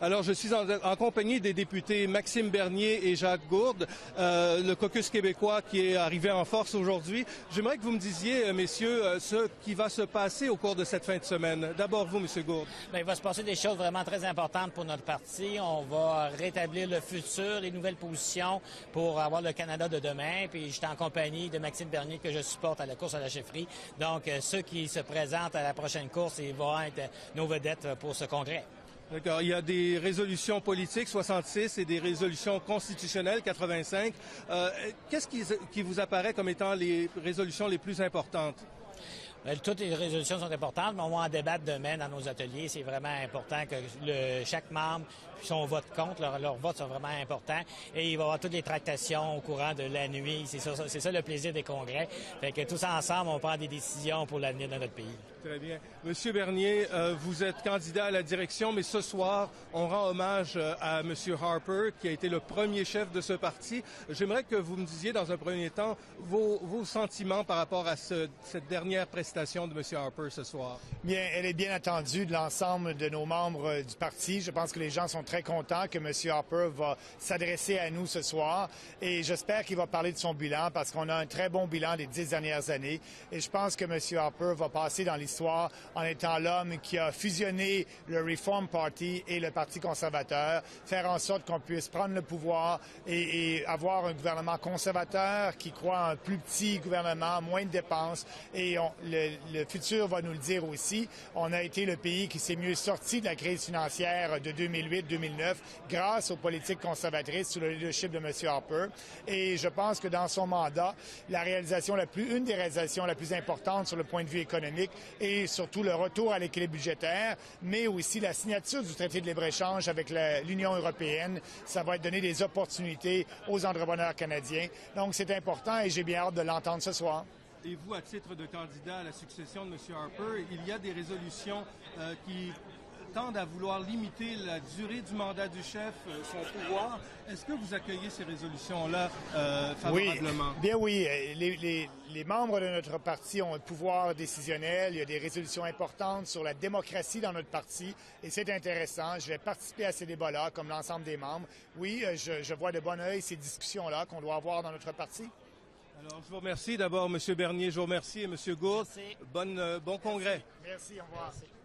Alors, je suis en compagnie des députés Maxime Bernier et Jacques Gourde, le caucus québécois qui est arrivé en force aujourd'hui. J'aimerais que vous me disiez, messieurs, ce qui va se passer au cours de cette fin de semaine. D'abord, vous, monsieur Gourde. Bien, il va se passer des choses vraiment très importantes pour notre parti. On va rétablir le futur, les nouvelles positions pour avoir le Canada de demain. Puis, je suis en compagnie de Maxime Bernier que je supporte à la course à la chefferie. Donc, ceux qui se présentent à la prochaine course, ils vont être nos vedettes pour ce congrès. D'accord. Il y a des résolutions politiques, 66, et des résolutions constitutionnelles, 85. Qu'est-ce qui vous apparaît comme étant les résolutions les plus importantes? Toutes les résolutions sont importantes, mais on va en débattre demain dans nos ateliers. C'est vraiment important que chaque membre, son vote compte, leur vote sont vraiment importants. Et il va y avoir toutes les tractations au courant de la nuit. C'est ça le plaisir des congrès. Fait que tous ensemble, on prend des décisions pour l'avenir de notre pays. Très bien. Monsieur Bernier, vous êtes candidat à la direction, mais ce soir, on rend hommage à Monsieur Harper, qui a été le premier chef de ce parti. J'aimerais que vous me disiez, dans un premier temps, vos sentiments par rapport à cette dernière prestation de M. Harper ce soir. Bien, elle est bien attendue de l'ensemble de nos membres du parti. Je pense que les gens sont très contents que M. Harper va s'adresser à nous ce soir et j'espère qu'il va parler de son bilan parce qu'on a un très bon bilan des 10 dernières années et je pense que M. Harper va passer dans l'histoire en étant l'homme qui a fusionné le Reform Party et le Parti conservateur, faire en sorte qu'on puisse prendre le pouvoir et avoir un gouvernement conservateur qui croit en un plus petit gouvernement, moins de dépenses et le futur va nous le dire aussi. On a été le pays qui s'est mieux sorti de la crise financière de 2008-2009 grâce aux politiques conservatrices sous le leadership de M. Harper. Et je pense que dans son mandat, une des réalisations la plus importante sur le point de vue économique est surtout le retour à l'équilibre budgétaire, mais aussi la signature du traité de libre-échange avec l'Union européenne. Ça va donner des opportunités aux entrepreneurs canadiens. Donc, c'est important et j'ai bien hâte de l'entendre ce soir. Et vous, à titre de candidat à la succession de M. Harper, il y a des résolutions qui tendent à vouloir limiter la durée du mandat du chef, son pouvoir. Est-ce que vous accueillez ces résolutions-là favorablement? Oui, bien oui. Les membres de notre parti ont un pouvoir décisionnel. Il y a des résolutions importantes sur la démocratie dans notre parti et c'est intéressant. Je vais participer à ces débats-là comme l'ensemble des membres. Oui, je vois de bon œil ces discussions-là qu'on doit avoir dans notre parti. Alors, je vous remercie. D'abord, M. Bernier, je vous remercie. Et M. Gourde, bon congrès. Merci, au revoir. Merci.